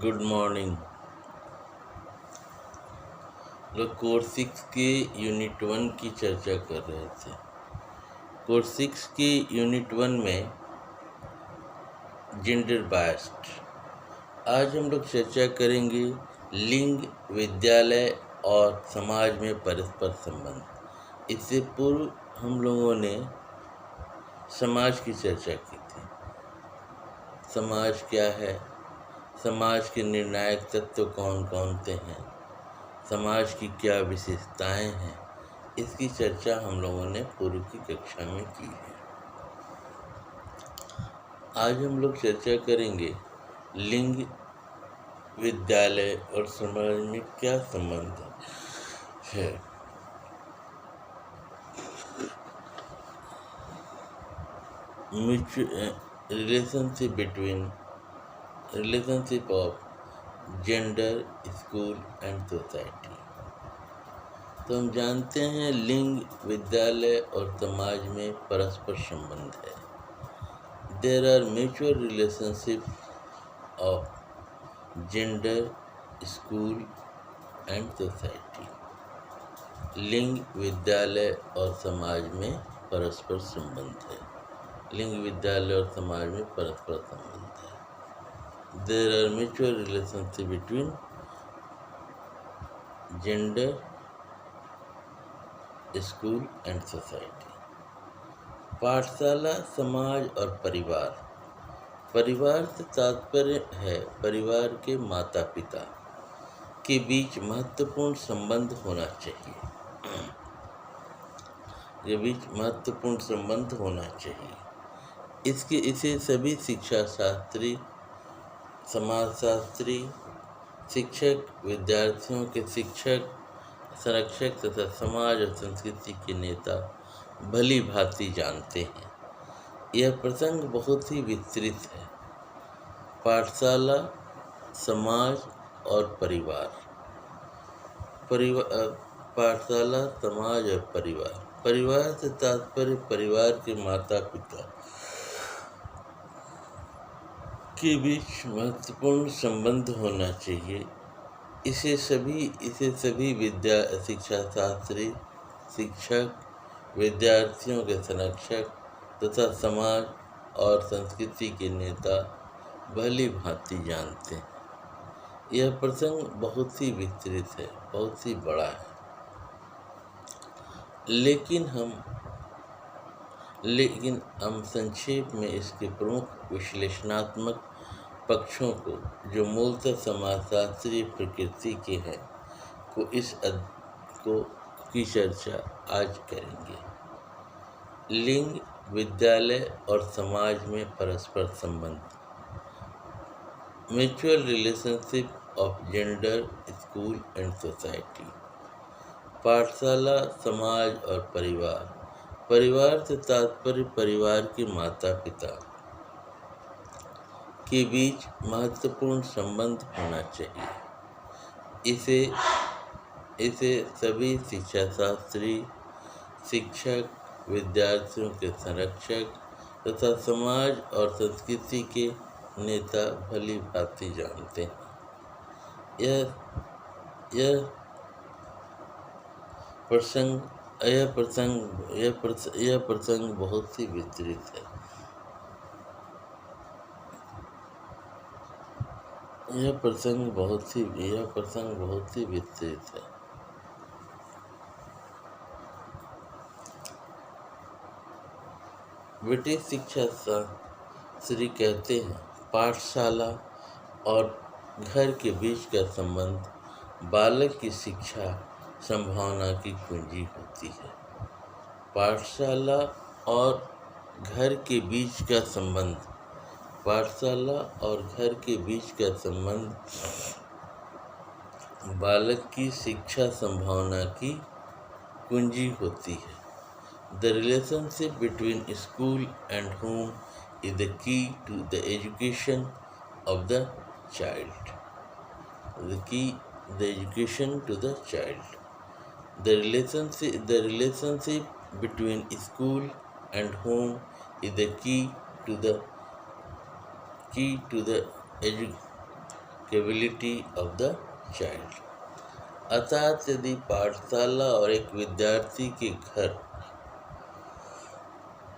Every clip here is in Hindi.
Good morning. लोग कोर्स 6 के यूनिट 1 की चर्चा कर रहे थे। कोर्स 6 की यूनिट 1 में जेंडर बायस्ड। आज हम लोग चर्चा करेंगे लिंग, विद्यालय और समाज में परस्पर संबंध। इससे पूर्व हम लोगों ने समाज की चर्चा की थी। समाज क्या है, समाज के निर्णायक तत्व कौन कौन से हैं, समाज की क्या विशेषताएं हैं, इसकी चर्चा हम लोगों ने पूर्व की कक्षा में की है। आज हम लोग चर्चा करेंगे लिंग, विद्यालय और समाज में क्या संबंध है। Relationship of gender, school and society. तो हम जानते हैं लिंग, विद्यालय और समाज में परस्पर संबंध है। There are mutual relationship of gender, school and society. लिंग, विद्यालय और समाज में परस्पर संबंध है। लिंग, विद्यालय और समाज में परस्पर संबंध है। There are mutual relationship between gender, school and society. पाठशाला, समाज और परिवार। परिवार से तात्पर्य है परिवार के माता पिता के बीच महत्वपूर्ण संबंध होना चाहिए। इसे सभी शिक्षा शास्त्री, समाजशास्त्री, शिक्षक, विद्यार्थियों के शिक्षक, संरक्षक तथा समाज और संस्कृति के नेता भली भांति जानते हैं। यह प्रसंग बहुत ही विस्तृत है। पाठशाला, समाज और परिवार। पाठशाला, समाज और परिवार। परिवार से तात्पर्य परिवार के माता पिता के बीच महत्वपूर्ण संबंध होना चाहिए। इसे सभी शिक्षा शास्त्री, शिक्षक, विद्यार्थियों के संरक्षक तथा समाज और संस्कृति के नेता भली भांति जानते हैं। यह प्रसंग बहुत ही विस्तृत है, बहुत ही बड़ा है, लेकिन हम संक्षेप में इसके प्रमुख विश्लेषणात्मक पक्षों को, जो मूलतः समाजशास्त्रीय प्रकृति के हैं, की चर्चा आज करेंगे। लिंग, विद्यालय और समाज में परस्पर संबंध। Mutual relationship of gender, school and society. पाठशाला, समाज और परिवार। परिवार से तात्पर्य परिवार के माता पिता के बीच महत्वपूर्ण संबंध होना चाहिए। इसे सभी शिक्षा शास्त्री, शिक्षक, विद्यार्थियों के संरक्षक तथा समाज और संस्कृति के नेता भली भांति जानते हैं। यह प्रसंग बहुत ही विस्तृत है। यह प्रसंग बहुत ही विस्तृत है। ब्रिटिश शिक्षा शास्त्री कहते हैं, पाठशाला और घर के बीच का संबंध बालक की शिक्षा संभावना की कुंजी होती है। पाठशाला और घर के बीच का संबंध बालक की शिक्षा संभावना की कुंजी होती है। The relationship between school and home is the key to the education of the child. The relationship between school and home is the key to the capability of the child. अर्थात यदि पाठशाला और एक विद्यार्थी के घर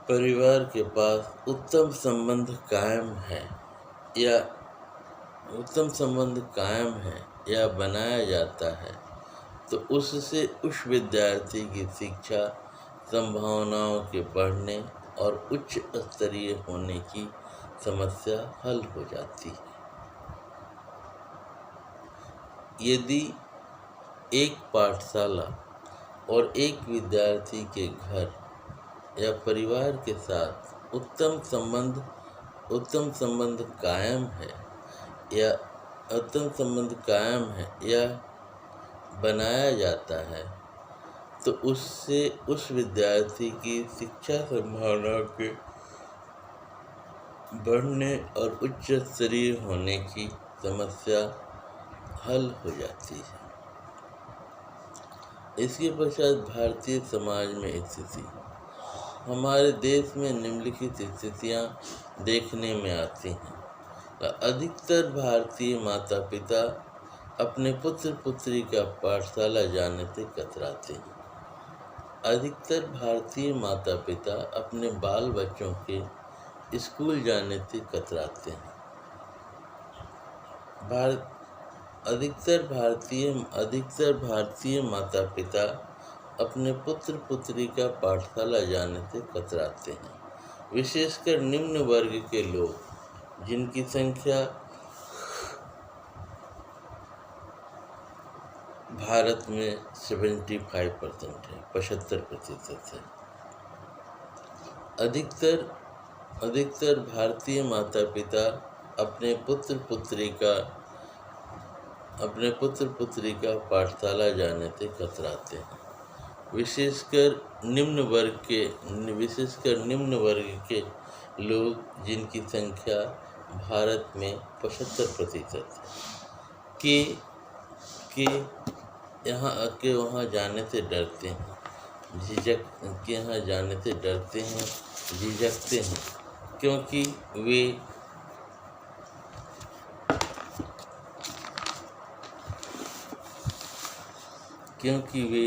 परिवार के पास उत्तम संबंध कायम है या बनाया जाता है तो उससे उस विद्यार्थी की शिक्षा संभावनाओं के बढ़ने और उच्च स्तरीय होने की समस्या हल हो जाती है। यदि एक पाठशाला और एक विद्यार्थी के घर या परिवार के साथ उत्तम संबंध कायम है या बनाया जाता है तो उससे उस विद्यार्थी की शिक्षा संभावनाओं के बढ़ने और उच्च स्तरीय होने की समस्या हल हो जाती है। इसके पश्चात भारतीय समाज में स्थिति। हमारे देश में निम्नलिखित स्थितियाँ देखने में आती हैं। अधिकतर भारतीय माता पिता अपने पुत्र पुत्री का पाठशाला जाने से कतराते हैं। अधिकतर भारतीय माता पिता अपने बाल बच्चों के स्कूल जाने से कतराते हैं। अधिकतर भारतीय माता पिता अपने पुत्र पुत्री का पाठशाला जाने से कतराते हैं। विशेषकर निम्न वर्ग के लोग जिनकी संख्या भारत में 75% है, 75% है। अधिकतर भारतीय माता पिता अपने पुत्र पुत्री का पाठशाला जाने से कतराते हैं। विशेषकर निम्न वर्ग के लोग जिनकी संख्या भारत में 75% है कि वहाँ जाने से डरते हैं, झिझकते हैं क्योंकि वे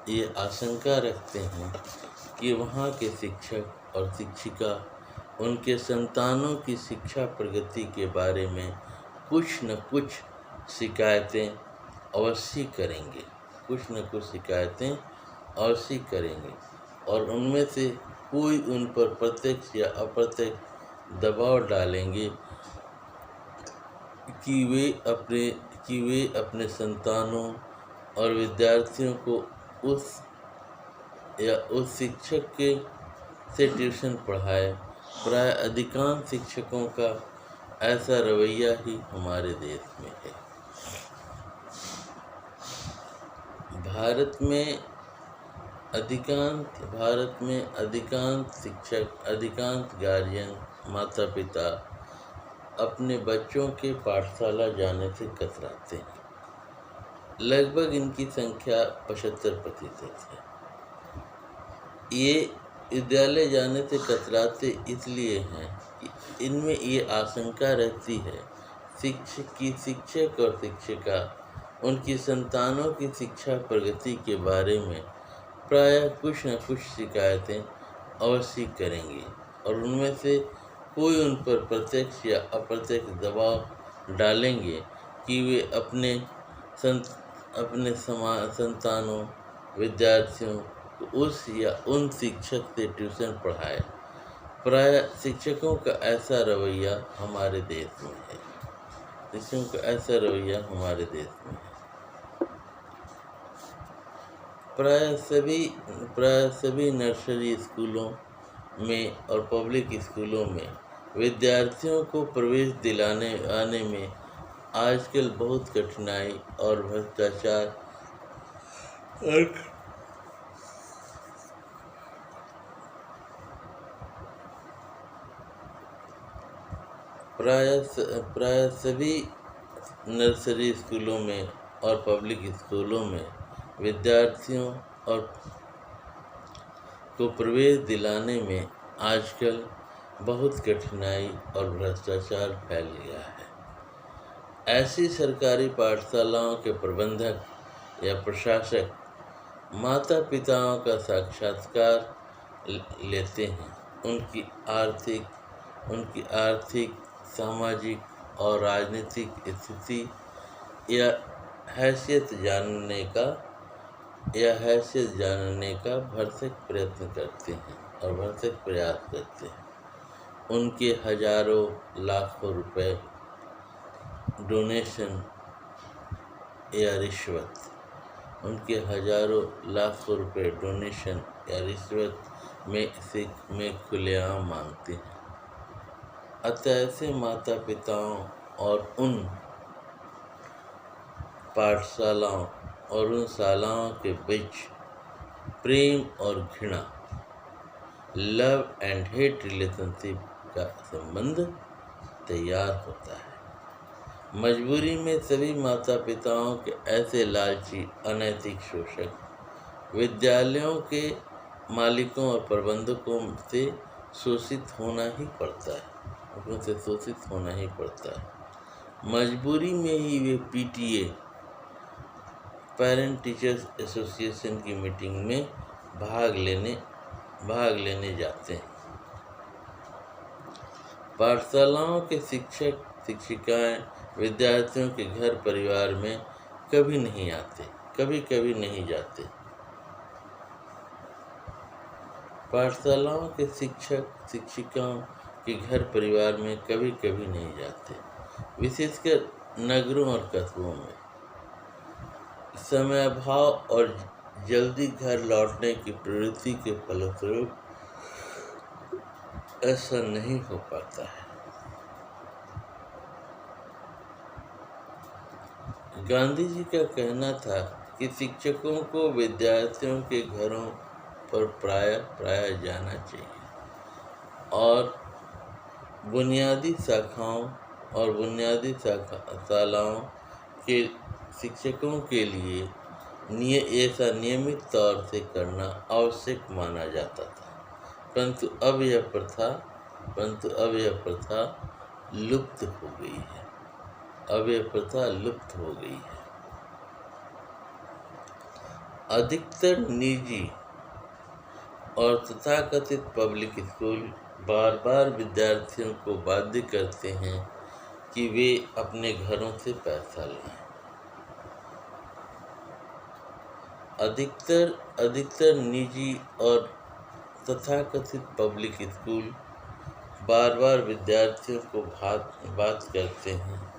ये आशंका रखते हैं कि वहाँ के शिक्षक और शिक्षिका उनके संतानों की शिक्षा प्रगति के बारे में कुछ न कुछ शिकायतें अवश्य करेंगे और उनमें से कोई उन पर प्रत्यक्ष या अप्रत्यक्ष दबाव डालेंगे कि वे अपने संतानों और विद्यार्थियों को उस शिक्षक से ट्यूशन पढ़ाए। प्राय अधिकांश शिक्षकों का ऐसा रवैया ही हमारे देश में है। भारत में अधिकांश शिक्षक, अधिकांश गार्जियन, माता पिता अपने बच्चों के पाठशाला जाने से कतराते हैं। लगभग इनकी संख्या 75% है। ये विद्यालय जाने से कतराते इसलिए हैं कि इनमें ये आशंका रहती है शिक्षक और शिक्षिका उनकी संतानों की शिक्षा प्रगति के बारे में प्रायः कुछ न कुछ शिकायतें अवश्य करेंगे और उनमें से कोई उन पर प्रत्यक्ष या अप्रत्यक्ष दबाव डालेंगे कि वे अपने संतानों, विद्यार्थियों को उस या उन शिक्षक से ट्यूशन पढ़ाए। प्रायः शिक्षकों का ऐसा रवैया हमारे देश में है। प्रायः सभी नर्सरी स्कूलों में और पब्लिक स्कूलों में विद्यार्थियों को प्रवेश दिलाने आने में आजकल बहुत कठिनाई और भ्रष्टाचार प्रायः सभी नर्सरी स्कूलों में और पब्लिक स्कूलों में विद्यार्थियों को प्रवेश दिलाने में आजकल बहुत कठिनाई और भ्रष्टाचार फैल गया है। ऐसी सरकारी पाठशालाओं के प्रबंधक या प्रशासक माता पिताओं का साक्षात्कार लेते हैं। उनकी आर्थिक, सामाजिक और राजनीतिक स्थिति या हैसियत जानने का भरसक प्रयत्न करते हैं और भरसक प्रयास करते हैं। उनके हजारों लाखों रुपए डोनेशन या रिश्वत में खुलेआम मांगते हैं। अतः ऐसे माता पिताओं और उन पाठशालाओं और उन शालाओं के बीच प्रेम और घृणा, लव एंड हेट रिलेशनशिप का संबंध तैयार होता है। मजबूरी में सभी माता पिताओं के ऐसे लालची, अनैतिक शोषक विद्यालयों के मालिकों और प्रबंधकों से शोषित होना ही पड़ता है। मजबूरी में ही वे PTA पेरेंट टीचर्स एसोसिएशन की मीटिंग में भाग लेने जाते हैं। पाठशालाओं के शिक्षक शिक्षिकाएं विद्यार्थियों के घर परिवार में कभी नहीं जाते। पाठशालाओं के शिक्षक शिक्षिकाओं के घर परिवार में कभी नहीं जाते, विशेषकर नगरों और कस्बों में। समयाभाव और जल्दी घर लौटने की प्रवृत्ति के फलस्वरूप ऐसा नहीं हो पाता है। गांधी जी का कहना था कि शिक्षकों को विद्यार्थियों के घरों पर प्राय जाना चाहिए और बुनियादी शालाओं के शिक्षकों के लिए ऐसा नियमित तौर से करना आवश्यक माना जाता था। परंतु अब यह प्रथा लुप्त हो गई है। अधिकतर निजी और तथाकथित पब्लिक स्कूल बार विद्यार्थियों को बाध्य करते हैं कि वे अपने घरों से पैसा लाएं। अधिकतर निजी और तथाकथित पब्लिक स्कूल बार विद्यार्थियों को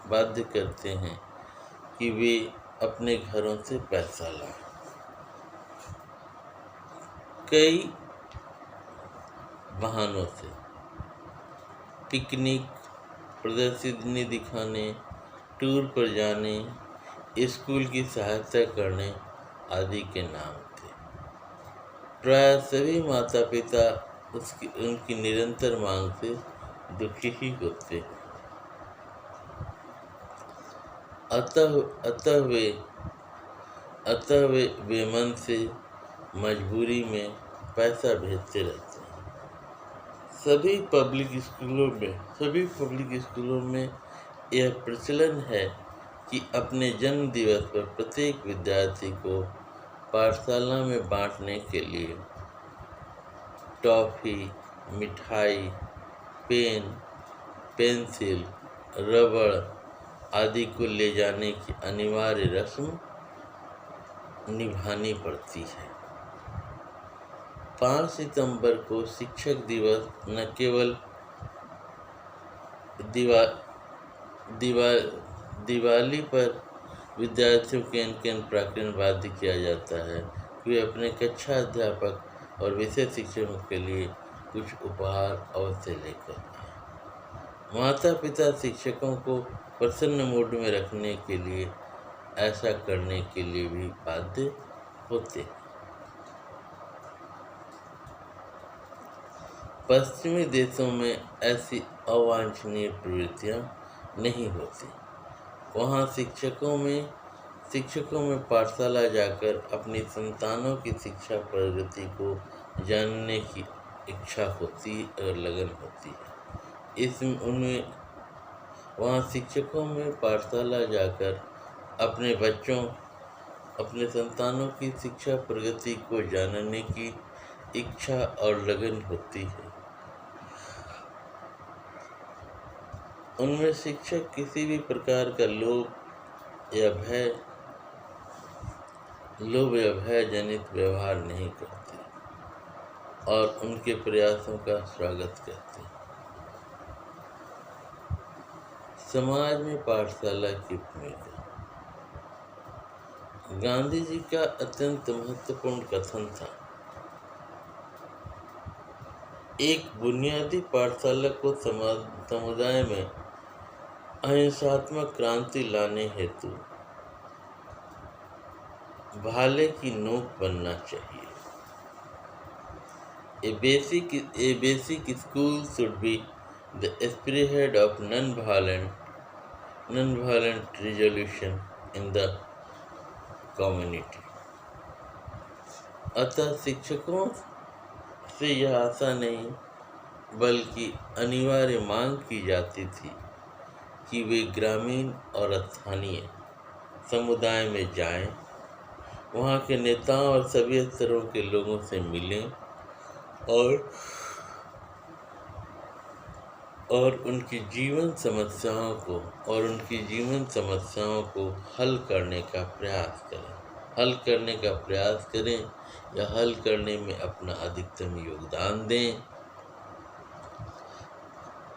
बाध्य करते हैं कि वे अपने घरों से पैसा लाएं। कई बहानों से पिकनिक, प्रदर्शनी दिखाने, टूर पर जाने, स्कूल की सहायता करने आदि के नाम थे। प्राय सभी माता पिता उनकी निरंतर मांग से दुखी ही होते हैं। अतः वे बेमन से मजबूरी में पैसा भेजते रहते हैं। सभी पब्लिक स्कूलों में यह प्रचलन है कि अपने जन्म दिवस पर प्रत्येक विद्यार्थी को पाठशाला में बांटने के लिए टॉफी, मिठाई, पेन, पेंसिल, रबड़ आदि को ले जाने की अनिवार्य रस्म निभानी पड़ती है। 5 सितंबर को शिक्षक दिवस न केवल दिवाली पर विद्यार्थियों के इनके प्राकृतिक बाध्य किया जाता है कि वे अपने कक्षा अध्यापक और विषय शिक्षकों के लिए कुछ उपहार अवश्य लेकर आए। माता पिता शिक्षकों को प्रसन्न मूड में रखने के लिए ऐसा करने के लिए भी बाध्य होते हैं। पश्चिमी देशों में ऐसी अवांछनीय प्रवृत्तियां नहीं होती। वहाँ शिक्षकों में पाठशाला जाकर अपनी संतानों की शिक्षा प्रगति को जानने की इच्छा होती और लगन होती है। वहाँ शिक्षकों में पाठशाला जाकर अपने बच्चों, अपने संतानों की शिक्षा प्रगति को जानने की इच्छा और लगन होती है। उनमें शिक्षक किसी भी प्रकार का लोभ या भय जनित व्यवहार नहीं करते और उनके प्रयासों का स्वागत करते हैं। समाज में पाठशाला की भूमिका। गांधी जी का अत्यंत महत्वपूर्ण कथन था, एक बुनियादी पाठशाला को समुदाय में अहिंसात्मक क्रांति लाने हेतु भाले की नोक बनना चाहिए। A basic school should be the spearhead of non-violent resolution in the community। अतः शिक्षकों से यह आशा नहीं बल्कि अनिवार्य मांग की जाती थी कि वे ग्रामीण और स्थानीय समुदाय में जाएं, वहाँ के नेताओं और सभी स्तरों के लोगों से मिलें और उनकी जीवन समस्याओं को हल करने का प्रयास करें या हल करने में अपना अधिकतम योगदान दें।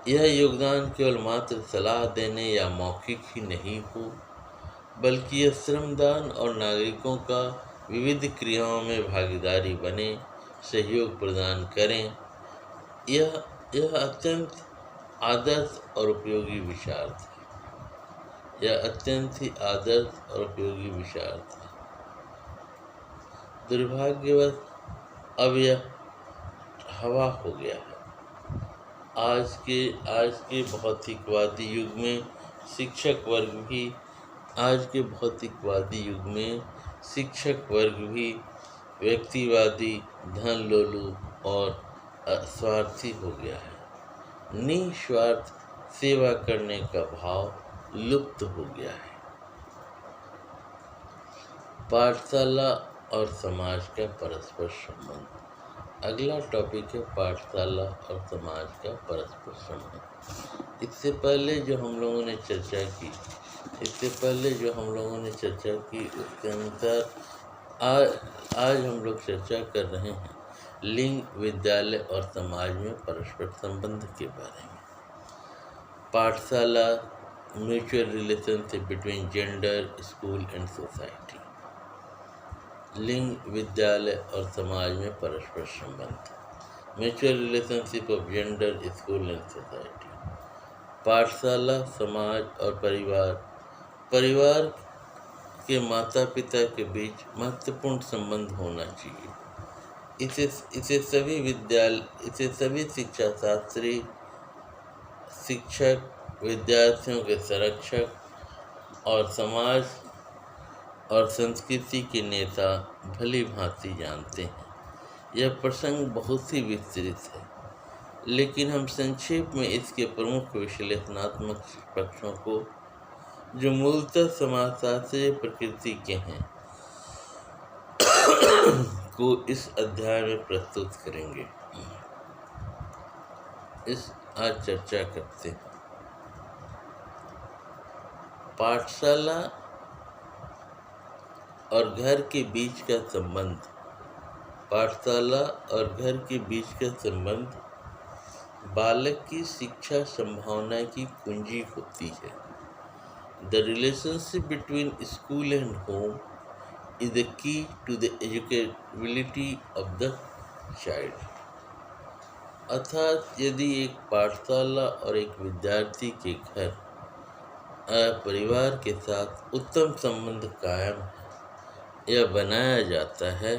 यह योगदान केवल मात्र सलाह देने या मौखिक ही नहीं हो, बल्कि यह श्रमदान और नागरिकों का विविध क्रियाओं में भागीदारी बने, सहयोग प्रदान करें। यह अत्यंत आदर्श और उपयोगी विचार था। दुर्भाग्यवश अब यह हवा हो गया है। आज के भौतिकवादी युग में शिक्षक वर्ग भी व्यक्तिवादी, धन लोलुप और स्वार्थी हो गया है। निस्वार्थ सेवा करने का भाव लुप्त हो गया है। पाठशाला और समाज का परस्पर संबंध। अगला टॉपिक है पाठशाला और समाज का परस्पर संबंध। इससे पहले जो हम लोगों ने चर्चा की उसके अनुसार आज हम लोग चर्चा कर रहे हैं लिंग, विद्यालय और समाज में परस्पर संबंध के बारे में। पाठशाला, mutual relationship between gender, school and society. लिंग, विद्यालय और समाज में परस्पर संबंध। Mutual relationship of gender, school and society. पाठशाला, समाज और परिवार के माता पिता के बीच महत्वपूर्ण संबंध होना चाहिए। इसे सभी शिक्षा शास्त्री, शिक्षक, विद्यार्थियों के संरक्षक और समाज और संस्कृति के नेता भली भांति जानते हैं। यह प्रसंग बहुत ही विस्तृत है, लेकिन हम संक्षेप में इसके प्रमुख विश्लेषणात्मक पक्षों को, जो मूलतः समाजशास्त्रीय प्रकृति के हैं, को इस अध्याय में प्रस्तुत करेंगे। आज चर्चा करते हैं पाठशाला और घर के बीच का संबंध। पाठशाला और घर के बीच का संबंध बालक की शिक्षा संभावना की कुंजी होती है। The relationship between school and home is the key to the educability of the child। अर्थात यदि एक पाठशाला और एक विद्यार्थी के घर परिवार के साथ उत्तम संबंध कायम या बनाया जाता है,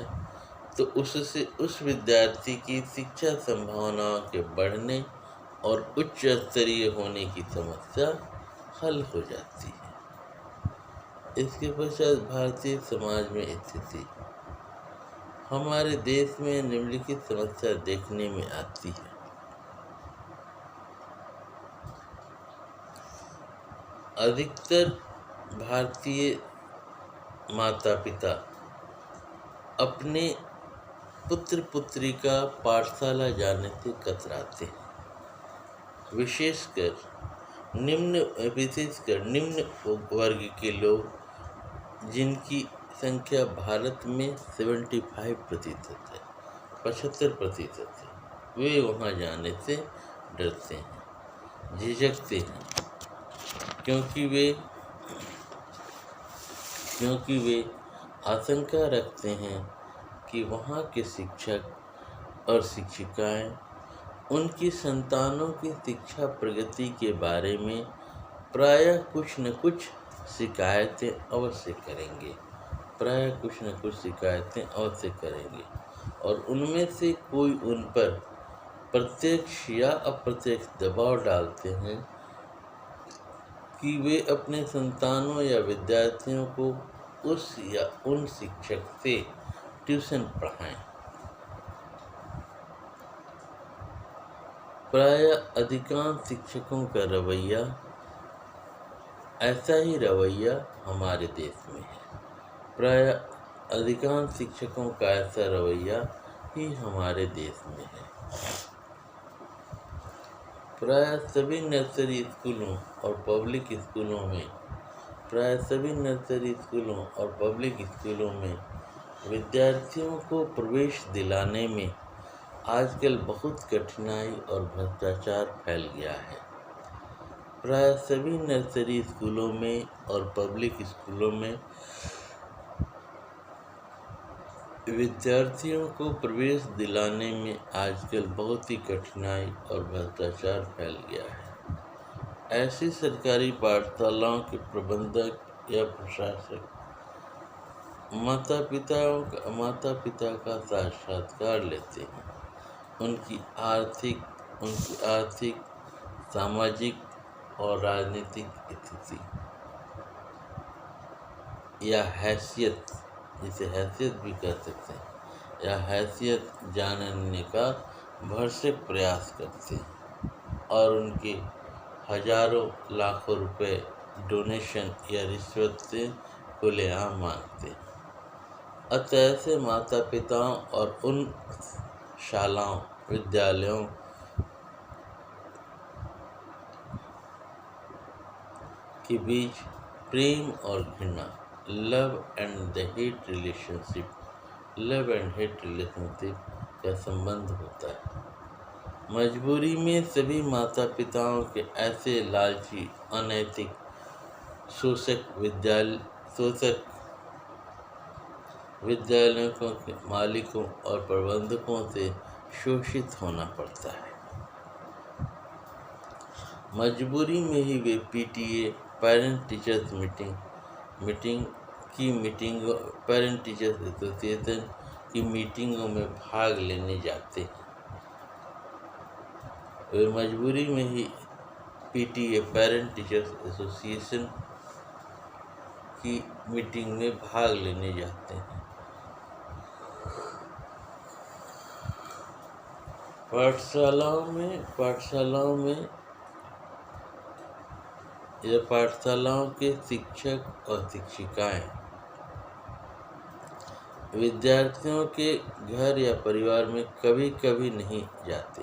तो उससे उस विद्यार्थी की शिक्षा संभावनाओं के बढ़ने और उच्च स्तरीय होने की समस्या हल हो जाती है। इसके पश्चात भारतीय समाज में स्थिति। हमारे देश में निम्नलिखित समस्या देखने में आती है। अधिकतर भारतीय माता पिता अपने पुत्र पुत्री का पाठशाला जाने से कतराते हैं। विशेषकर निम्न वर्ग के लोग, जिनकी संख्या भारत में 75% है, 75% है, वे वहाँ जाने से डरते हैं, झिझकते हैं, क्योंकि वे आशंका रखते हैं कि वहाँ के शिक्षक और शिक्षिकाएं उनकी संतानों की शिक्षा प्रगति के बारे में प्रायः कुछ न कुछ शिकायतें अवश्य करेंगे और उनमें से कोई उन पर प्रत्यक्ष या अप्रत्यक्ष दबाव डालते हैं कि वे अपने संतानों या विद्यार्थियों को उस या उन शिक्षक से ट्यूशन पढ़ाएं। प्रायः अधिकांश शिक्षकों का रवैया ऐसा ही हमारे देश में है। प्रायः सभी नर्सरी स्कूलों और पब्लिक स्कूलों में विद्यार्थियों को प्रवेश दिलाने में आजकल बहुत कठिनाई और भ्रष्टाचार फैल गया है। प्रायः सभी नर्सरी स्कूलों में और पब्लिक स्कूलों में विद्यार्थियों को प्रवेश दिलाने में आजकल बहुत ही कठिनाई और भ्रष्टाचार फैल गया है। ऐसी सरकारी पाठशालाओं के प्रबंधक या प्रशासक माता पिता का साक्षात्कार लेते हैं। उनकी आर्थिक, सामाजिक और राजनीतिक स्थिति या हैसियत, जिसे हैसियत भी कह सकते हैं, या हैसियत जानने का भरसक प्रयास करते हैं और उनके हजारों लाखों रुपए डोनेशन या रिश्वत से खुलेआम मांगते हैं। अतः ऐसे माता पिताओं और उन शालाओं, विद्यालयों के बीच प्रेम और घृणा, लव एंड हेट रिलेशनशिप का संबंध होता है। मजबूरी में सभी माता पिताओं के ऐसे लालची, अनैतिक, शोषक विद्यालयों के मालिकों और प्रबंधकों से शोषित होना पड़ता है। मजबूरी में ही वे पीटीए, पेरेंट टीचर्स एसोसिएशन की मीटिंगों में भाग लेने जाते हैं। वे मजबूरी में ही पीटीए, पेरेंट टीचर्स एसोसिएशन की मीटिंग में भाग लेने जाते हैं। पाठशालाओं के शिक्षक और शिक्षिकाएं विद्यार्थियों के घर या परिवार में कभी कभी नहीं जाते,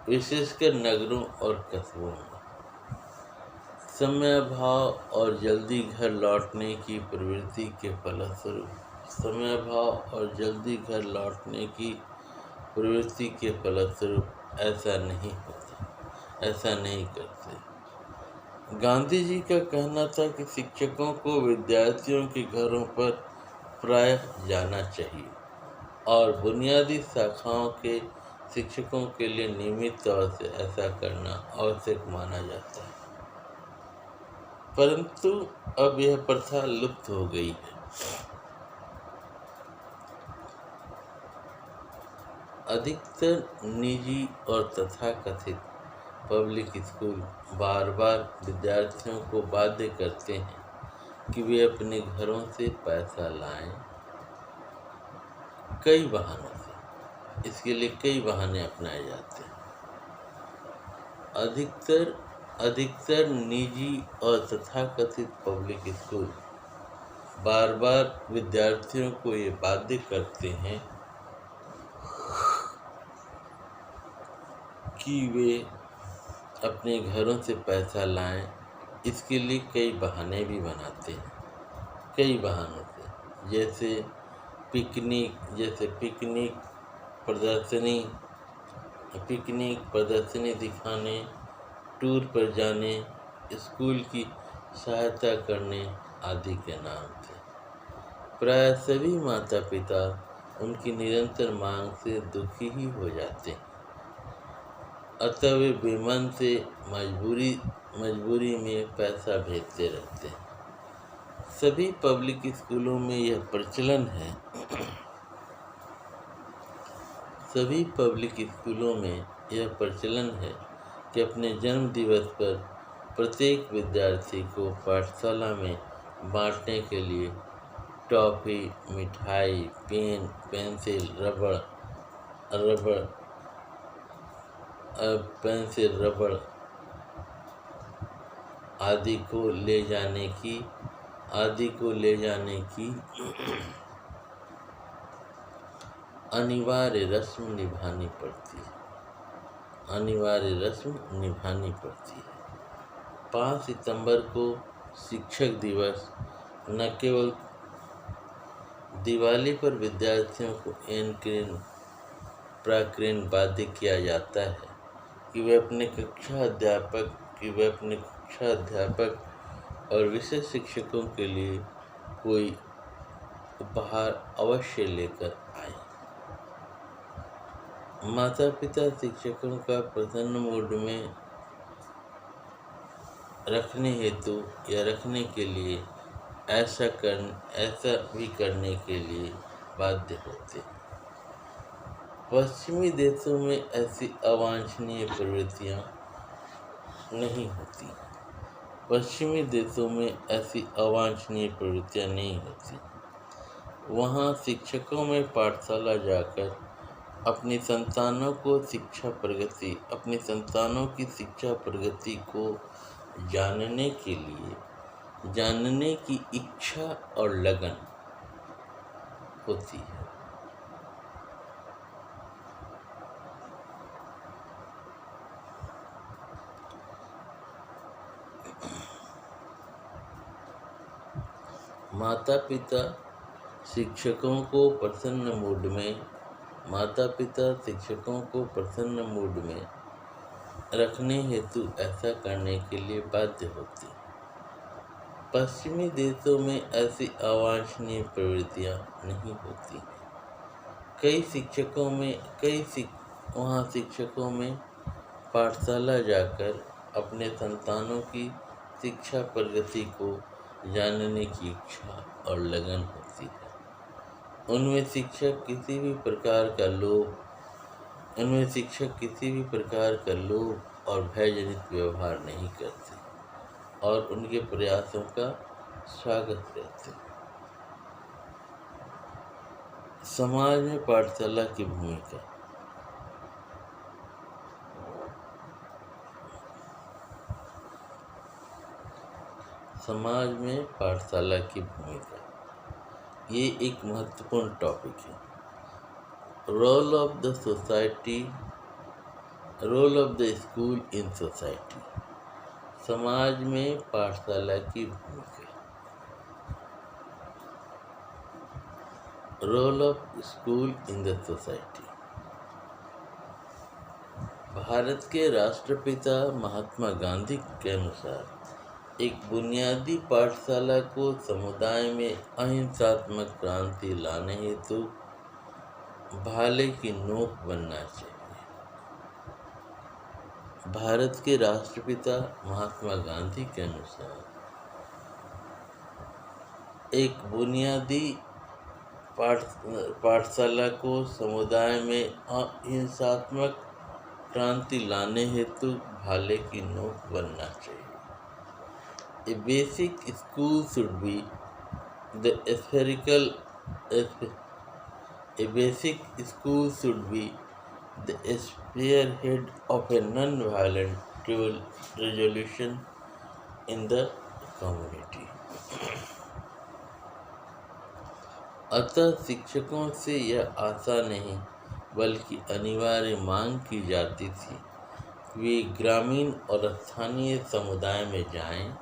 विशेषकर नगरों और कस्बों में। समय अभाव और जल्दी घर लौटने की प्रवृत्ति के फलस्वरूप ऐसा नहीं करते। गांधी जी का कहना था कि शिक्षकों को विद्यार्थियों के घरों पर प्रायः जाना चाहिए और बुनियादी शाखाओं के शिक्षकों के लिए नियमित तौर से ऐसा करना आवश्यक माना जाता है। परंतु अब यह प्रथा लुप्त हो गई है। अधिकतर निजी और तथाकथित पब्लिक स्कूल बार बार विद्यार्थियों को बाध्य करते हैं कि वे अपने घरों से पैसा लाएं। कई बहानों से इसके लिए कई बहाने अपनाए जाते हैं। अधिकतर अधिकतर निजी और तथाकथित पब्लिक स्कूल बार बार विद्यार्थियों को ये बाध्य करते हैं कि वे अपने घरों से पैसा लाएं। इसके लिए कई बहाने भी बनाते हैं, कई बहानों से, जैसे पिकनिक प्रदर्शनी दिखाने, टूर पर जाने, स्कूल की सहायता करने आदि के नाम से। प्राय सभी माता पिता उनकी निरंतर मांग से दुखी ही हो जाते हैं, अतः वे बेमन से मजबूरी में पैसा भेजते रहते हैं। सभी पब्लिक स्कूलों में यह प्रचलन है कि अपने जन्म दिवस पर प्रत्येक विद्यार्थी को पाठशाला में बांटने के लिए टॉफ़ी, मिठाई, पेन, पेंसिल, रबड़ आदि को ले जाने की अनिवार्य रस्म निभानी पड़ती है। 5 सितंबर को शिक्षक दिवस न केवल दिवाली पर विद्यार्थियों को प्राक्रीन बाध्य किया जाता है कि वे अपने कक्षा अध्यापक और विशेष शिक्षकों के लिए कोई उपहार अवश्य लेकर आए। माता पिता शिक्षकों का प्रसन्न मूड में रखने हेतु या रखने के लिए ऐसा भी करने के लिए बाध्य होते हैं। पश्चिमी देशों में ऐसी अवांछनीय प्रवृत्तियां नहीं होती। वहाँ शिक्षकों में पाठशाला जाकर अपनी संतानों की शिक्षा प्रगति को जानने की इच्छा और लगन होती है। माता पिता शिक्षकों को प्रसन्न मूड में रखने हेतु ऐसा करने के लिए बाध्य होते हैं। पश्चिमी देशों में ऐसी अवांछनीय प्रवृत्तियां नहीं होती। वहाँ शिक्षकों में पाठशाला जाकर अपने संतानों की शिक्षा प्रगति को जानने की इच्छा और लगन होती है। उनमें शिक्षक किसी भी प्रकार का लोभ और भयजनित व्यवहार नहीं करते और उनके प्रयासों का स्वागत करते हैं। समाज में पाठशाला की भूमिका। ये एक महत्वपूर्ण टॉपिक है। Role of the school in society. समाज में पाठशाला की भूमिका। Role of school in the society. भारत के राष्ट्रपिता महात्मा गांधी के अनुसार एक बुनियादी पाठशाला को समुदाय में अहिंसात्मक क्रांति लाने हेतु भाले की नोक बनना चाहिए। भारत के राष्ट्रपिता महात्मा गांधी के अनुसार एक बुनियादी पाठशाला को समुदाय में अहिंसात्मक क्रांति लाने हेतु भाले की नोक बनना चाहिए। A basic school should be the spearhead of a non-violent resolution in the community. अतः शिक्षकों से यह आशा नहीं बल्कि अनिवार्य मांग की जाती थी कि वे ग्रामीण और स्थानीय समुदाय में जाएं,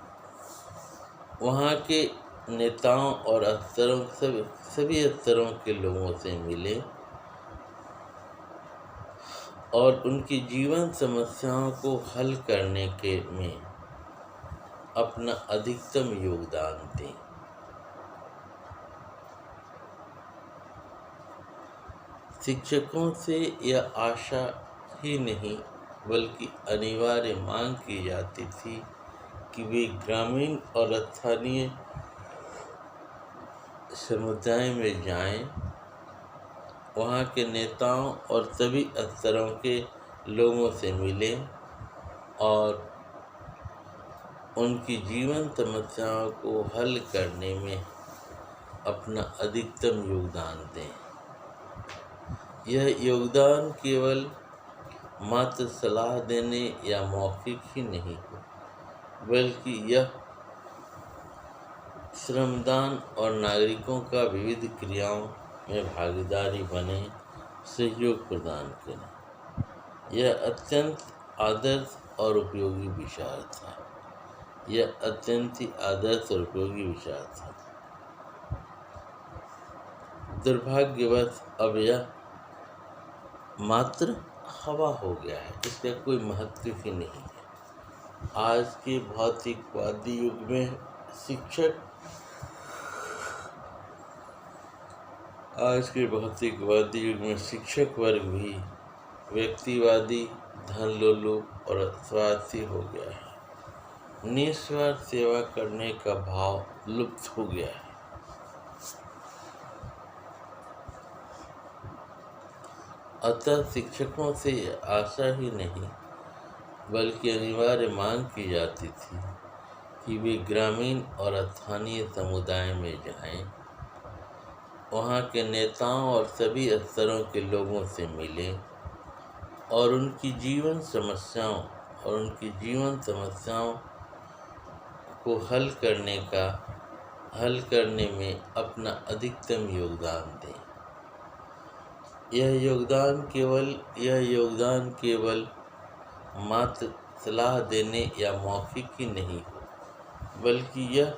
वहाँ के नेताओं और सभी स्तरों के लोगों से मिले और उनकी जीवन समस्याओं को हल करने के में अपना अधिकतम योगदान दें। शिक्षकों से यह आशा ही नहीं बल्कि अनिवार्य मांग की जाती थी कि वे ग्रामीण और स्थानीय समुदाय में जाएं, वहाँ के नेताओं और सभी स्तरों के लोगों से मिलें और उनकी जीवन समस्याओं को हल करने में अपना अधिकतम योगदान दें। यह योगदान केवल मात्र सलाह देने या मौखिक ही नहीं हो बल्कि यह श्रमदान और नागरिकों का विविध क्रियाओं में भागीदारी बने, सहयोग प्रदान करें। यह अत्यंत आदर्श और उपयोगी विचार था। दुर्भाग्यवश अब यह मात्र हवा हो गया है, इसका कोई महत्व ही नहीं है। आज के भौतिकवादी युग में शिक्षक वर्ग भी व्यक्तिवादी, धनलोलुप और स्वार्थी हो गया है। निस्वार्थ सेवा करने का भाव लुप्त हो गया है। अतः शिक्षकों से आशा ही नहीं बल्कि अनिवार्य मांग की जाती थी कि वे ग्रामीण और स्थानीय समुदाय में जाएं, वहाँ के नेताओं और सभी स्तरों के लोगों से मिलें और उनकी जीवन समस्याओं को हल करने में अपना अधिकतम योगदान दें। यह योगदान केवल मात्र सलाह देने या मौखिक ही नहीं हो बल्कि यह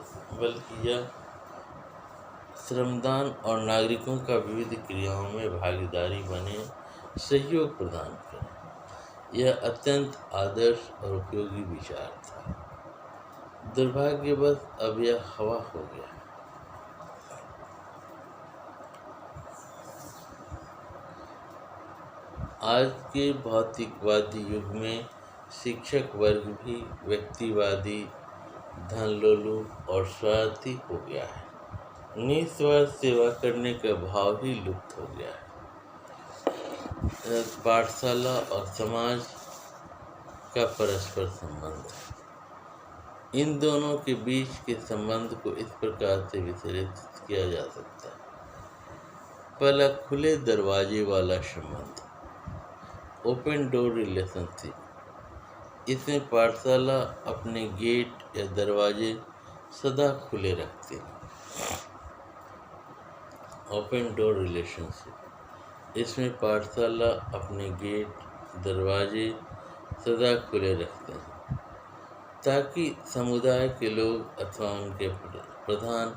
श्रमदान और नागरिकों का विविध क्रियाओं में भागीदारी बने, सहयोग प्रदान करें। यह अत्यंत आदर्श और उपयोगी विचार था। दुर्भाग्यवश अब यह हवा हो गया। आज के भौतिकवादी युग में शिक्षक वर्ग भी व्यक्तिवादी, धनलोलुप और स्वार्थी हो गया है। निस्वार्थ सेवा करने का भाव ही लुप्त हो गया है। पाठशाला और समाज का परस्पर संबंध, इन दोनों के बीच के संबंध को इस प्रकार से विश्लेषित किया जा सकता है। पहला, खुले दरवाजे वाला संबंध, ओपन डोर रिलेशनशिप। इसमें पाठशाला अपने गेट या दरवाजे सदा खुले रखते हैं। ओपन डोर रिलेशनशिप, इसमें पाठशाला अपने गेट, दरवाजे सदा खुले रखते हैं ताकि समुदाय के लोग अथवा उनके प्रधान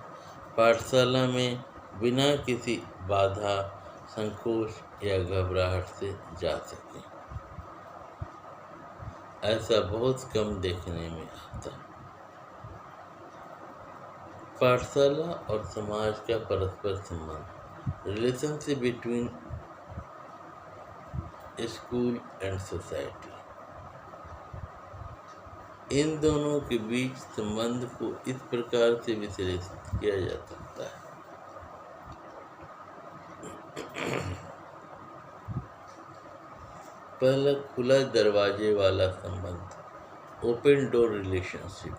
पाठशाला में बिना किसी बाधा, संकोच या घबराहट से जा सकें। ऐसा बहुत कम देखने में आता है। पाठशाला और समाज का परस्पर संबंध, relationship between school and society. इन दोनों के बीच संबंध को इस प्रकार से विश्लेषित किया जा सकता है। पहला, खुला दरवाजे वाला संबंध, ओपन डोर रिलेशनशिप।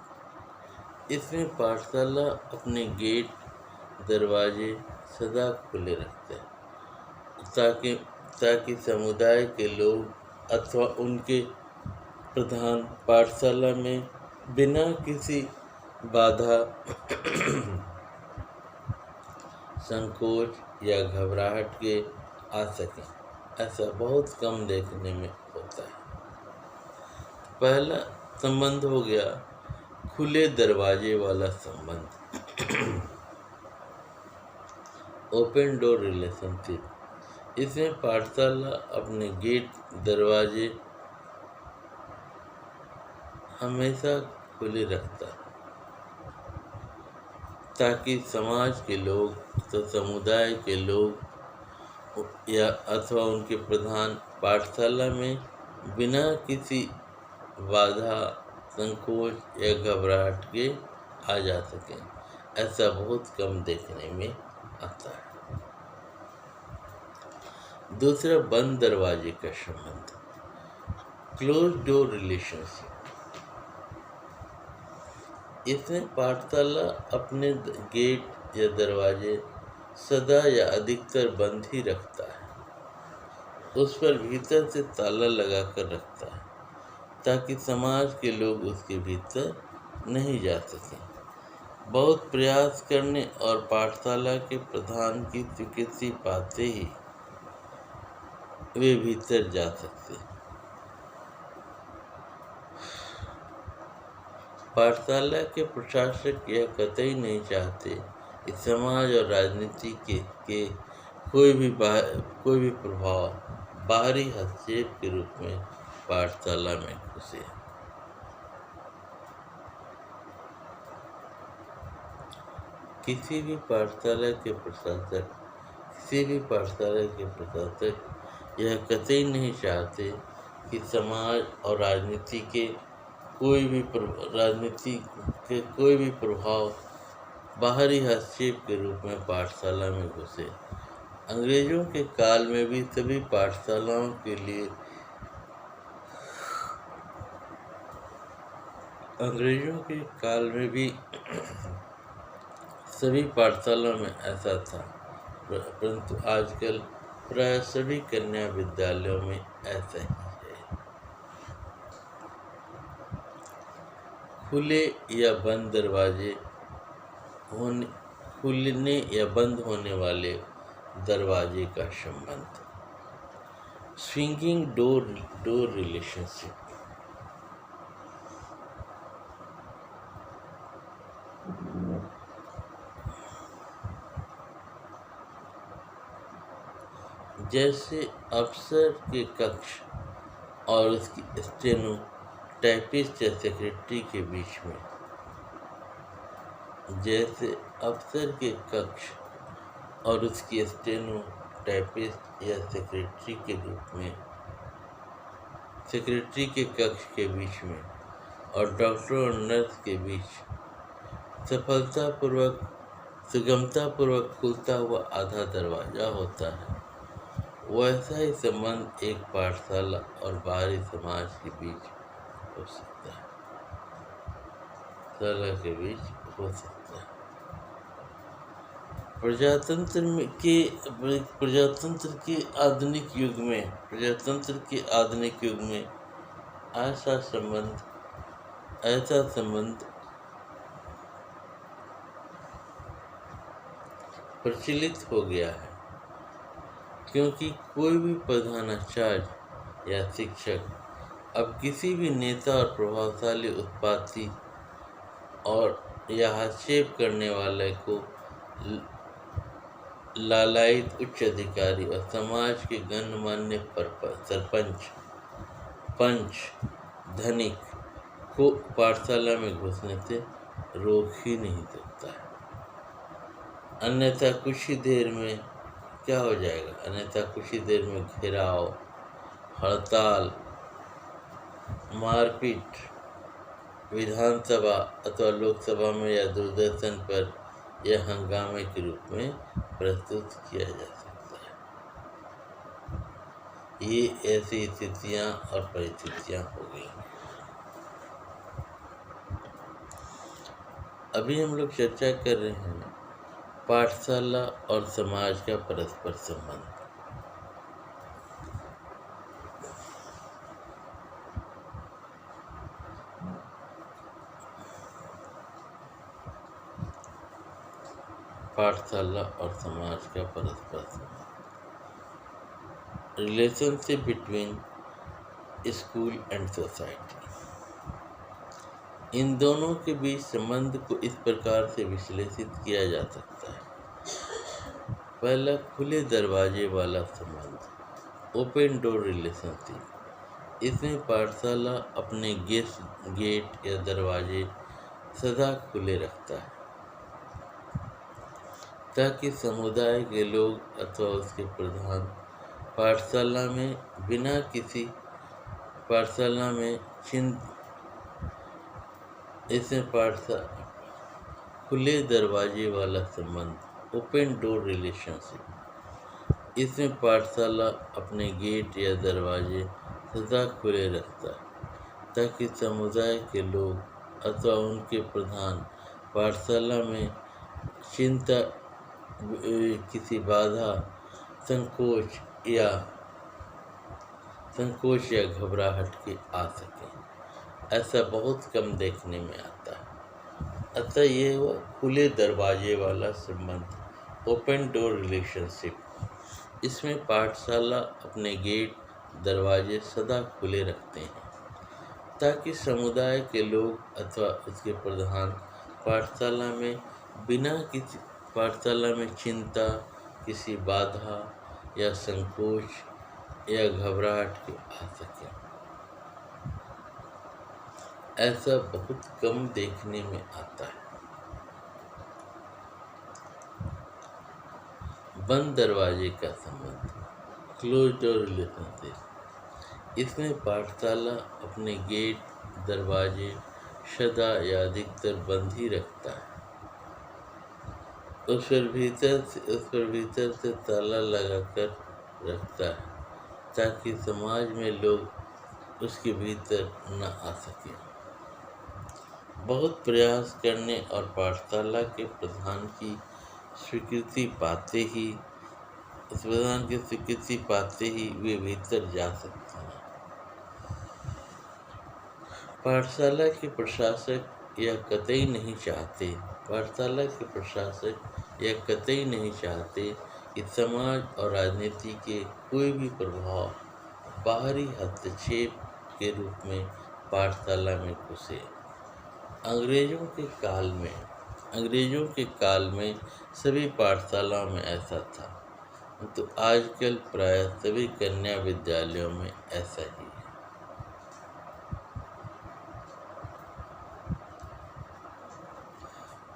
इसमें पाठशाला अपने गेट, दरवाजे सदा खुले रखते हैं ताकि समुदाय के लोग अथवा उनके प्रधान पाठशाला में बिना किसी बाधा, संकोच या घबराहट के आ सकें, ऐसा बहुत कम देखने में होता है। पहला संबंध हो गया खुले दरवाजे वाला संबंध, ओपन डोर रिलेशनशिप। इसमें पाठशाला अपने गेट दरवाजे हमेशा खुले रखता है ताकि समाज के लोग तो समुदाय के लोग या अथवा उनके प्रधान पाठशाला में बिना किसी बाधा, संकोच या घबराहट के आ जा सकें, ऐसा बहुत कम देखने में आता है। दूसरा, बंद दरवाजे का संबंध, क्लोज डोर रिलेशनशिप। इसमें पाठशाला अपने गेट या दरवाजे सदा या अधिकतर बंद ही रखता है, उस पर भीतर से ताला लगाकर रखता है ताकि समाज के लोग उसके भीतर नहीं जा सकें। बहुत प्रयास करने और पाठशाला के प्रधान की स्वीकृति पाते ही वे भीतर जा सकते। पाठशाला के प्रशासक यह कतई नहीं चाहते कि समाज और राजनीति के कोई भी प्रभाव बाहरी हस्तक्षेप के रूप में पाठशाला में घुसे। किसी भी पाठशाला के प्रशासक यह कतई नहीं चाहते कि समाज और राजनीति के कोई भी प्रभाव बाहरी हस्तक्षेप के रूप में पाठशाला में घुसे। अंग्रेजों के काल में भी सभी पाठशालाओं में ऐसा था, परंतु आजकल प्राय सभी कन्या विद्यालयों में ऐसा ही है। खुलने या बंद होने वाले दरवाजे का संबंध, स्विंगिंग डोर रिलेशनशिप। जैसे अफसर के कक्ष और उसकी स्टेनो टाइपिस्ट या सेक्रेटरी के बीच में, जैसे अफसर के कक्ष और उसकी स्टेनो टाइपिस्ट या सेक्रेटरी के रूप में, सेक्रेटरी के कक्ष के बीच में और डॉक्टर और नर्स के बीच सुगमतापूर्वक खुलता हुआ आधा दरवाजा होता है, वैसा ही संबंध एक पाठशाला और बाहरी समाज के बीच हो सकता है। प्रजातंत्र के आधुनिक युग में ऐसा संबंध प्रचलित हो गया है, क्योंकि कोई भी प्रधानाचार्य या शिक्षक अब किसी भी नेता और प्रभावशाली उत्पाती और या हस्तक्षेप करने वाले को लालायित उच्च अधिकारी और समाज के गणमान्य सरपंच, पंच, धनिक को पाठशाला में घुसने से रोक ही नहीं सकता है। अन्यथा कुछ ही देर में क्या हो जाएगा? कुछ ही देर में घेराव, हड़ताल, मारपीट विधानसभा अथवा लोकसभा में या दूरदर्शन पर यह हंगामे के रूप में प्रस्तुत किया जा सकता है। ये ऐसी स्थितियां और परिस्थितियां हो गई। अभी हम लोग चर्चा कर रहे हैं पाठशाला और समाज का परस्पर संबंध। पाठशाला और समाज का परस्पर संबंध। Relationship between school and society. इन दोनों के बीच संबंध को इस प्रकार से विश्लेषित किया जा सकता है। पहला, खुले दरवाजे वाला संबंध, ओपन डोर रिलेशनशिप। इसमें पाठशाला अपने गेट या दरवाजे सदा खुले रखता है ताकि समुदाय के लोग अथवा उसके प्रधान पाठशाला में बिना किसी पाठशाला में इसमें पाठशाला खुले दरवाजे वाला संबंध, ओपन डोर रिलेशनशिप। इसमें पाठशाला अपने गेट या दरवाजे सदा खुले रखता है ताकि समुदाय के लोग अथवा उनके प्रधान पाठशाला में चिंता, किसी बाधा, संकोच या घबराहट के आ सके। ऐसा बहुत कम देखने में आता है। अतः ये हुआ खुले दरवाजे वाला संबंध, ओपन डोर रिलेशनशिप। इसमें पाठशाला अपने गेट, दरवाजे सदा खुले रखते हैं ताकि समुदाय के लोग अथवा उसके प्रधान पाठशाला में बिना किसी पाठशाला में चिंता, किसी बाधा या संकोच या घबराहट के आ सके। ऐसा बहुत कम देखने में आता है। बंद दरवाजे का संबंध, क्लोज डोर रिलेशनशिप। इसमें पाठशाला अपने गेट, दरवाजे सदा या अधिकतर बंद ही रखता है। उस पर भीतर से ताला लगाकर रखता है ताकि समाज में लोग उसके भीतर न आ सके। बहुत प्रयास करने और पाठशाला के प्रधान की स्वीकृति पाते ही वे भीतर जा सकते हैं। पाठशाला के प्रशासक यह कतई नहीं चाहते कि समाज और राजनीति के कोई भी प्रभाव बाहरी हस्तक्षेप के रूप में पाठशाला में घुसे। अंग्रेजों के काल में सभी पाठशालाओं में ऐसा था, तो आजकल प्राय सभी कन्या विद्यालयों में ऐसा ही है।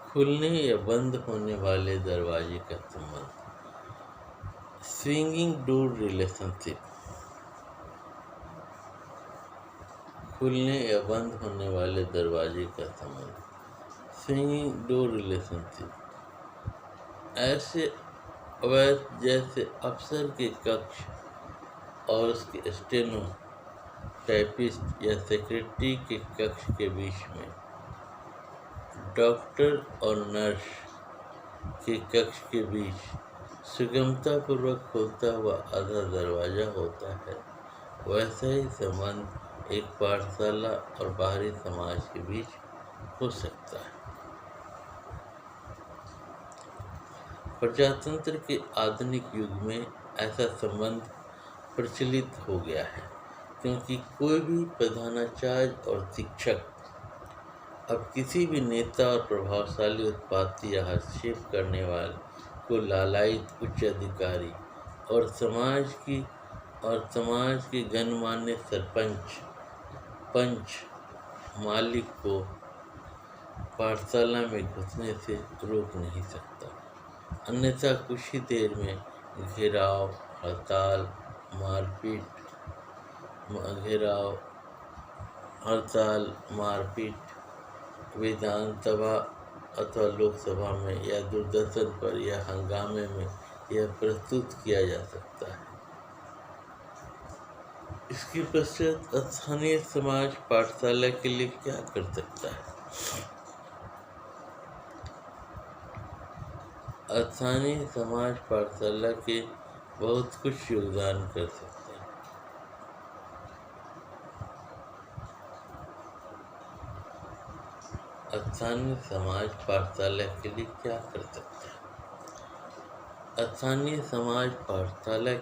खुलने या बंद होने वाले दरवाजे का संबंध, स्विंगिंग डोर रिलेशनशिप। खुलने या बंद होने वाले दरवाजे का संबंध, स्विंगिंग डोर रिलेशनशिप। ऐसे अवैध जैसे अफसर के कक्ष और उसके स्टेनो, टाइपिस्ट या सेक्रेटरी के कक्ष के बीच में, डॉक्टर और नर्स के कक्ष के बीच सुगमतापूर्वक खुलता हुआ आधा दरवाजा होता है, वैसा ही संबंध एक पाठशाला और बाहरी समाज के बीच हो सकता है। प्रजातंत्र के आधुनिक युग में ऐसा संबंध प्रचलित हो गया है, क्योंकि कोई भी प्रधानाचार्य और शिक्षक अब किसी भी नेता और प्रभावशाली उत्पाती या हस्तक्षेप करने वाले को लालायित उच्च अधिकारी और समाज की गणमान्य सरपंच, पंच, मालिक को पाठशाला में घुसने से रोक नहीं सकता, अन्यथा कुछ ही देर में घेराव, हड़ताल, मारपीट विधानसभा अथवा लोकसभा में या दूरदर्शन पर या हंगामे में यह प्रस्तुत किया जा सकता है। इसके पश्चात स्थानीय समाज पाठशाला के लिए क्या कर सकता है? स्थानीय समाज पाठशाला के बहुत कुछ योगदान कर सकते हैं। स्थानीय समाज पाठशाला के लिए क्या कर सकता है? स्थानीय समाज पाठशाला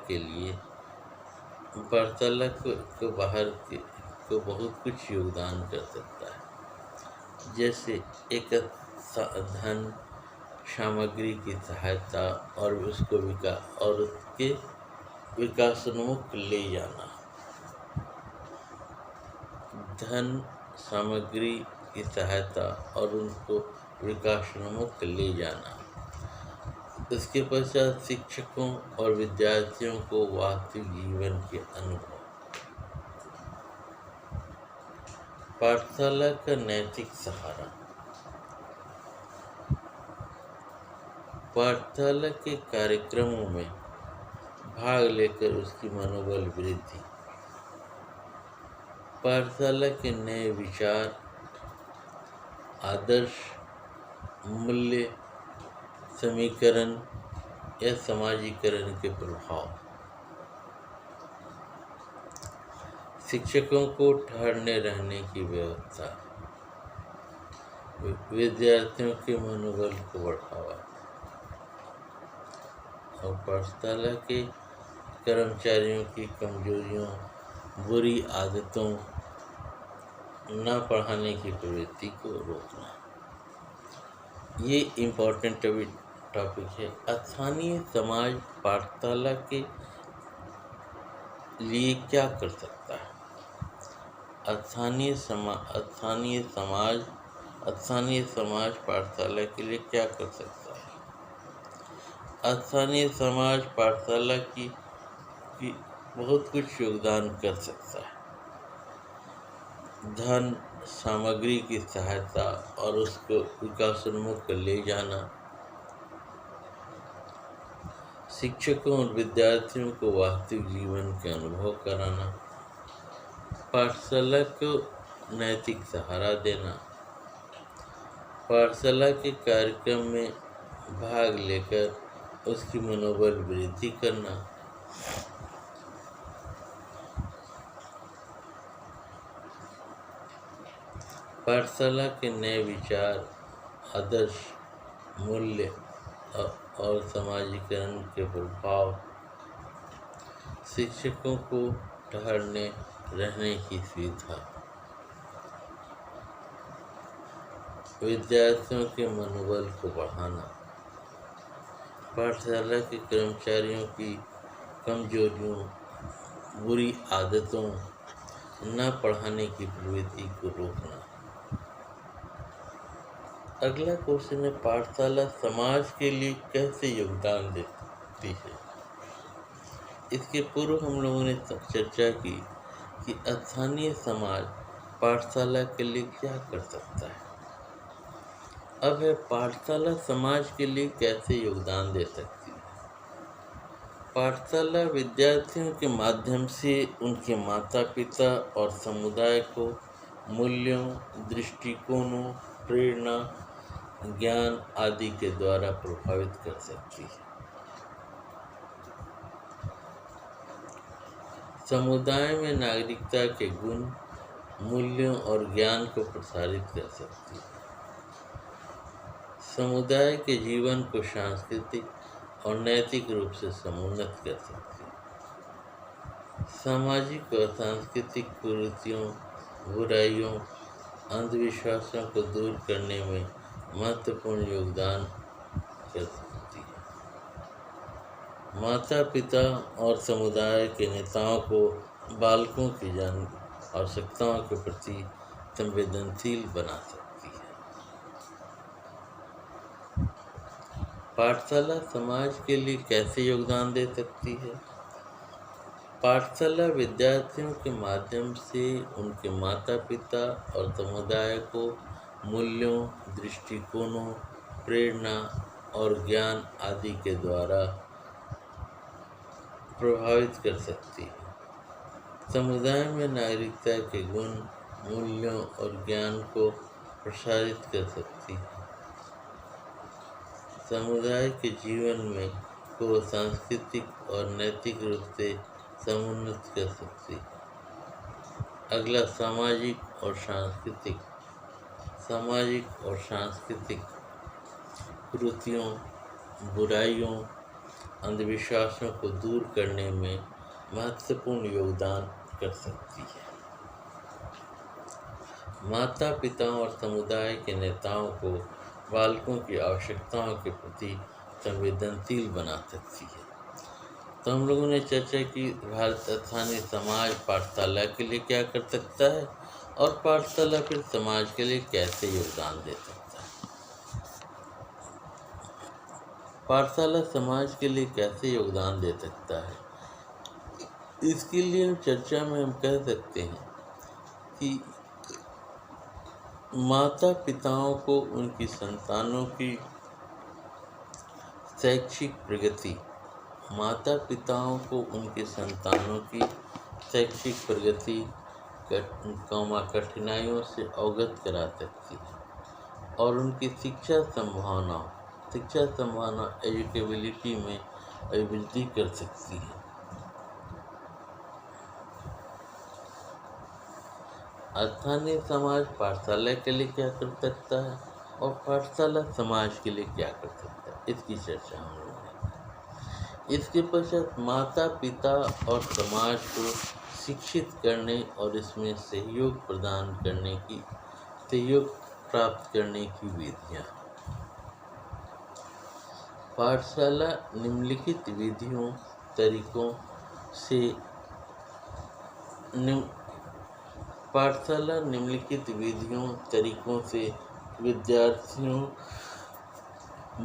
को बाहर के को बहुत कुछ योगदान कर सकता है, जैसे एक धन सामग्री की सहायता और उसके विकासोन्मुख ले जाना। धन सामग्री की सहायता और उनको विकासोन्मुख ले जाना। इसके पश्चात शिक्षकों और विद्यार्थियों को वास्तविक जीवन के अनुभव। पाठशाला का नैतिक सहारा। पाठशाला के कार्यक्रमों में भाग लेकर उसकी मनोबल वृद्धि। पाठशाला के नए विचार, आदर्श, मूल्य, समीकरण या समाजीकरण के प्रभाव। शिक्षकों को ठहरने रहने की व्यवस्था, विद्यार्थियों के मनोबल को बढ़ावा और पाठशाला के कर्मचारियों की कमजोरियों, बुरी आदतों, न पढ़ाने की प्रवृत्ति को रोकना। ये इम्पोर्टेंट टॉपिक है। स्थानीय समाज पाठशाला के लिए क्या कर सकता है? स्थानीय समाज पाठशाला के लिए क्या कर सकता है? स्थानीय समाज पाठशाला की बहुत कुछ योगदान कर सकता है। धन सामग्री की सहायता और उसको विकासोन्मुख ले जाना। शिक्षकों और विद्यार्थियों को वास्तविक जीवन के अनुभव कराना। पाठशाला को नैतिक सहारा देना। पाठशाला के कार्यक्रम में भाग लेकर उसकी मनोबल वृद्धि करना। पाठशाला के नए विचार, आदर्श, मूल्य और समाजीकरण के प्रभाव। शिक्षकों को ठहरने रहने की सुविधा। विद्यार्थियों के मनोबल को बढ़ाना। पाठशाला के कर्मचारियों की कमजोरियों, बुरी आदतों, न पढ़ाने की प्रवृत्ति को रोकना। अगला क्वेश्चन है, पाठशाला समाज के लिए कैसे योगदान देती है? इसके पूर्व हम लोगों ने चर्चा की कि स्थानीय समाज पाठशाला के लिए क्या कर सकता है। अब है पाठशाला समाज के लिए कैसे योगदान दे सकती है। पाठशाला विद्यार्थियों के माध्यम से उनके माता पिता और समुदाय को मूल्यों, दृष्टिकोणों, प्रेरणा, ज्ञान आदि के द्वारा प्रभावित कर सकती है। समुदाय में नागरिकता के गुण, मूल्यों और ज्ञान को प्रसारित कर सकती है। समुदाय के जीवन को सांस्कृतिक और नैतिक रूप से समुन्नत कर सकती है। सामाजिक और सांस्कृतिक कुरीतियों, बुराइयों, अंधविश्वासों को दूर करने में महत्वपूर्ण योगदान कर सकती है। माता पिता और समुदाय के नेताओं को बालकों की आवश्यकताओं के प्रति संवेदनशील बना सकती है। पाठशाला समाज के लिए कैसे योगदान दे सकती है? पाठशाला विद्यार्थियों के माध्यम से उनके माता पिता और समुदाय को मूल्यों, दृष्टिकोणों, प्रेरणा और ज्ञान आदि के द्वारा प्रभावित कर सकती है। समुदाय में नागरिकता के गुण, मूल्यों और ज्ञान को प्रसारित कर सकती है। समुदाय के जीवन में को सांस्कृतिक और नैतिक रूप से समुन्नत कर सकती है। अगला सामाजिक और सांस्कृतिक कुरीतियों, बुराइयों, अंधविश्वासों को दूर करने में महत्वपूर्ण योगदान कर सकती है। माता पिताओं और समुदाय के नेताओं को बालकों की आवश्यकताओं के प्रति संवेदनशील बना सकती है। तो हम लोगों ने चर्चा की भारत स्थानीय समाज पाठशाला के लिए क्या कर सकता है और पाठशाला फिर समाज के लिए कैसे योगदान दे सकता है। पाठशाला समाज के लिए कैसे योगदान दे सकता है, इसके लिए हम चर्चा में हम कह सकते हैं कि माता पिताओं को उनकी संतानों की शैक्षिक प्रगति माता पिताओं को उनके संतानों की शैक्षिक प्रगति कठिनाइयों से अवगत करा सकती है और उनकी शिक्षा संभावना एजुकेबिलिटी में अभिवृद्धि कर सकती है। स्थानीय समाज पाठशाला के लिए क्या कर सकता है और पाठशाला समाज के लिए क्या कर सकता है, इसकी चर्चा हम लोग ने। इसके पश्चात माता पिता और समाज को शिक्षित करने और इसमें सहयोग प्राप्त करने की विधियाँ। पाठशाला निम्नलिखित विधियों तरीकों से विद्यार्थियों,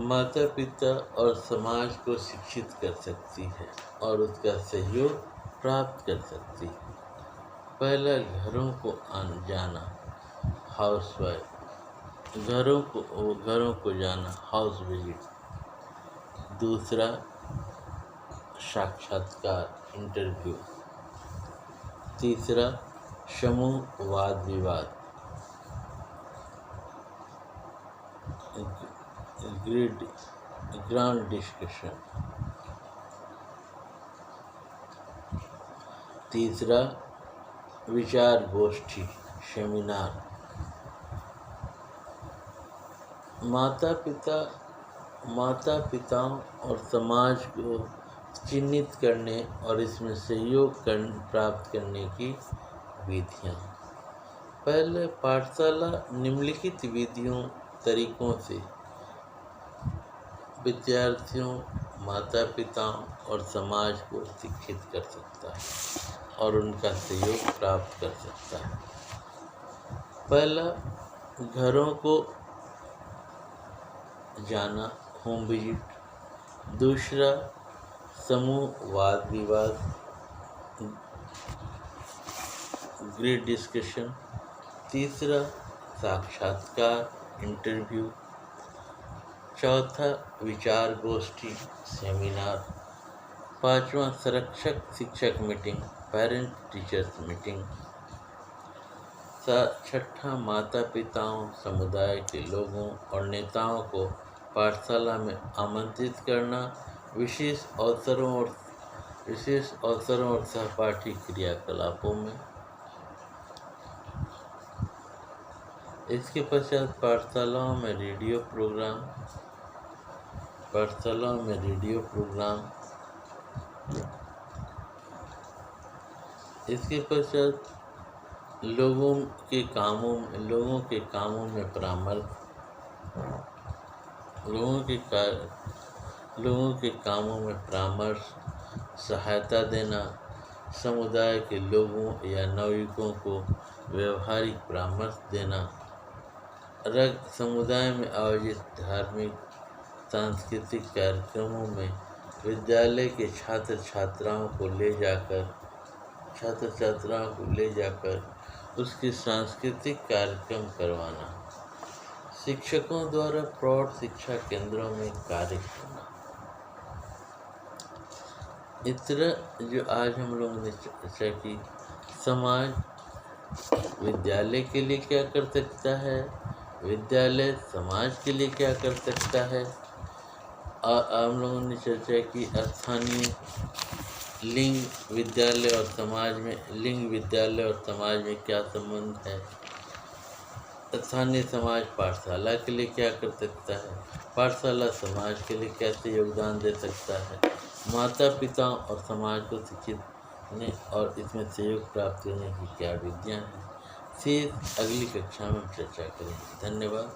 माता पिता और समाज को शिक्षित कर सकती है और उसका सहयोग प्राप्त कर सकती है। पहला, घरों को जाना, हाउसवाइफ, घरों को जाना, हाउस विजिट। दूसरा, साक्षात्कार, इंटरव्यू। तीसरा, समूह वाद विवाद, ग्रांड डिस्कशन। तीसरा, विचार गोष्ठी, सेमिनार। माता पिताओं और समाज को चिन्हित करने और इसमें सहयोग प्राप्त करने की विधियाँ। पहले, पाठशाला निम्नलिखित विधियों तरीकों से विद्यार्थियों, माता पिताओं और समाज को शिक्षित कर सकता है और उनका सहयोग प्राप्त कर सकता है। पहला, घरों को जाना, होम विजिट। दूसरा, समूह वाद विवाद, ग्रेड डिस्कशन। तीसरा, साक्षात्कार, इंटरव्यू। चौथा, विचार गोष्ठी, सेमिनार। पांचवा, संरक्षक शिक्षक मीटिंग, पेरेंट टीचर्स मीटिंग। छठा, माता पिताओं, समुदाय के लोगों और नेताओं को पाठशाला में आमंत्रित करना, विशेष अवसरों और सहपाठी क्रियाकलापों में। इसके पश्चात पाठशालाओं में रेडियो प्रोग्राम। इसके पश्चात लोगों के कामों में परामर्श, सहायता देना, समुदाय के लोगों या नागरिकों को व्यवहारिक परामर्श देना, समुदाय में आयोजित धार्मिक सांस्कृतिक कार्यक्रमों में विद्यालय के छात्र छात्राओं को ले जाकर उसके सांस्कृतिक कार्यक्रम करवाना, शिक्षकों द्वारा प्रौढ़ शिक्षा केंद्रों में कार्य करना। इस तरह जो आज हम लोगों ने चर्चा की, समाज विद्यालय के लिए क्या कर सकता है, विद्यालय समाज के लिए क्या कर सकता है, और हम लोगों ने चर्चा की स्थानीय लिंग विद्यालय और समाज में क्या संबंध है, स्थानीय समाज पाठशाला के लिए क्या कर सकता है, पाठशाला समाज के लिए कैसे योगदान दे सकता है, माता पिता और समाज को शिक्षित होने और इसमें सहयोग प्राप्त करने की क्या विधियाँ हैं, फिर अगली कक्षा में हम चर्चा करेंगे। धन्यवाद।